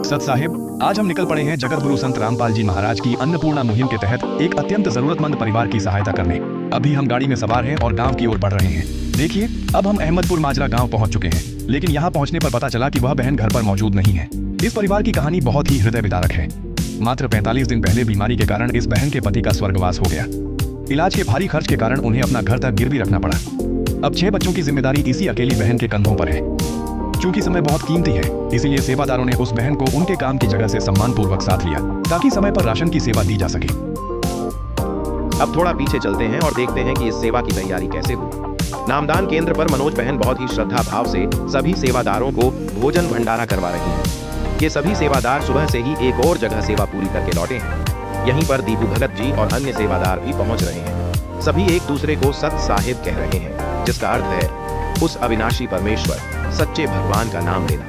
सत साहिब, आज हम निकल पड़े हैं जगत गुरु संत रामपाल जी महाराज की अन्नपूर्णा मुहिम के तहत एक अत्यंत जरूरतमंद परिवार की सहायता करने। अभी हम गाड़ी में सवार हैं और गांव की ओर बढ़ रहे हैं। देखिए, अब हम अहमदपुर माजरा गांव पहुंच चुके हैं, लेकिन यहां पहुंचने पर पता चला कि वह बहन घर पर मौजूद नहीं है। इस परिवार की कहानी बहुत ही हृदय विदारक है। मात्र 45 दिन पहले बीमारी के कारण इस बहन के पति का स्वर्गवास हो गया। इलाज के भारी खर्च के कारण उन्हें अपना घर तक गिरवी रखना पड़ा। अब 6 बच्चों की जिम्मेदारी इसी अकेली बहन के कंधों पर है। क्योंकि समय बहुत कीमती है, इसीलिए सेवादारों ने उस बहन को उनके काम की जगह से सम्मानपूर्वक साथ लिया, ताकि समय पर राशन की सेवा दी जा सके। अब थोड़ा पीछे चलते हैं और देखते हैं कि इस सेवा की तैयारी कैसे हुई। नामदान केंद्र पर मनोज बहन बहुत ही श्रद्धा भाव से सभी सेवादारों को भोजन भंडारा करवा रही हैं। ये सभी सेवादार सुबह से ही एक और जगह सेवा पूरी करके लौटे हैं। यहीं पर दीपू भगत जी और अन्य सेवादार भी पहुंच रहे हैं। सभी एक दूसरे को सत साहिब कह रहे हैं, जिसका अर्थ है उस अविनाशी परमेश्वर, सच्चे भगवान का नाम लेना।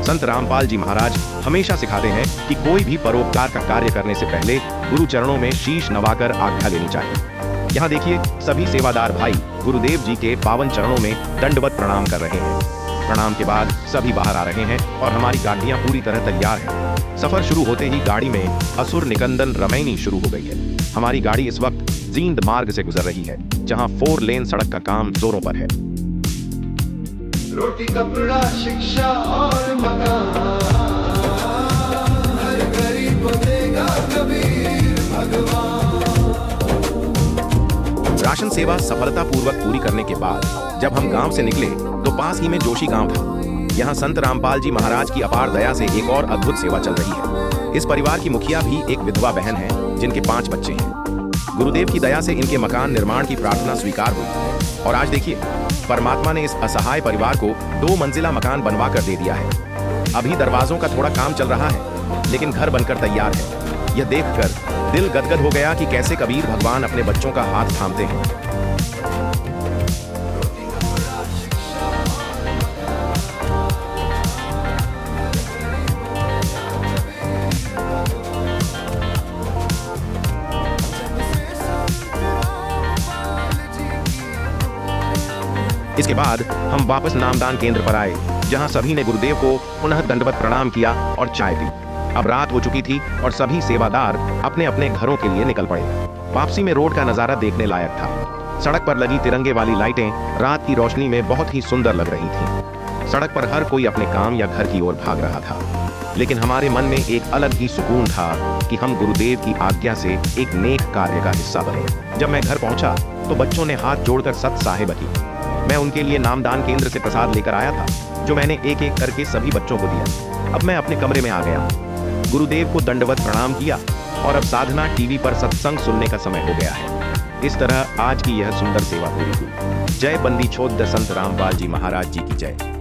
संत रामपाल जी महाराज हमेशा सिखाते हैं कि कोई भी परोपकार का कार्य करने से पहले गुरु चरणों में शीश नवाकर आज्ञा लेनी चाहिए। यहाँ देखिए, सभी सेवादार भाई गुरुदेव जी के पावन चरणों में दंडवत प्रणाम कर रहे हैं। प्रणाम के बाद सभी बाहर आ रहे हैं और हमारी गाड़ियां पूरी तरह तैयार हैं। सफर शुरू होते ही गाड़ी में असुर निकंदन रमैनी शुरू हो गई है। हमारी गाड़ी इस वक्त जींद मार्ग से गुजर रही है, जहां 4 लेन सड़क का काम जोरों पर है। रोटी कपड़ा शिक्षा और मकान, हर गरीब को देगा कबीर भगवान। राशन सेवा सफलतापूर्वक पूरी करने के बाद जब हम गांव से निकले तो पास ही में जोशी गांव था। यहाँ संत रामपाल जी महाराज की अपार दया से एक और अद्भुत सेवा चल रही है। इस परिवार की मुखिया भी एक विधवा बहन है, जिनके 5 बच्चे हैं। गुरुदेव की दया से इनके मकान निर्माण की प्रार्थना स्वीकार हुई और आज देखिए, परमात्मा ने इस असहाय परिवार को 2 मंजिला मकान बनवा कर दे दिया है। अभी दरवाजों का थोड़ा काम चल रहा है, लेकिन घर बनकर तैयार है। यह देखकर दिल गदगद हो गया कि कैसे कबीर भगवान अपने बच्चों का हाथ थामते हैं। इसके बाद हम वापस नामदान केंद्र पर आए, जहां सभी ने गुरुदेव को पुनः दंडवत प्रणाम किया और चाय पी। अब रात हो चुकी थी और सभी सेवादार अपने अपने घरों के लिए निकल पड़े। वापसी में रोड का नजारा देखने लायक था। सड़क पर लगी तिरंगे वाली लाइटें रात की रोशनी में बहुत ही सुंदर लग रही थीं। सड़क पर हर कोई अपने काम या घर की ओर भाग रहा था, लेकिन हमारे मन में एक अलग ही सुकून था कि हम गुरुदेव की आज्ञा से एक नेक कार्य का हिस्सा बने। जब मैं घर पहुंचा तो बच्चों ने हाथ जोड़कर सत साहिब की। मैं उनके लिए नामदान केंद्र से प्रसाद लेकर आया था, जो मैंने एक एक करके सभी बच्चों को दिया। अब मैं अपने कमरे में आ गया, गुरुदेव को दंडवत प्रणाम किया और अब साधना टीवी पर सत्संग सुनने का समय हो गया है। इस तरह आज की यह सुंदर सेवा पूरी हुई। जय बंदी छोड़ संत रामपाल जी महाराज जी की जय।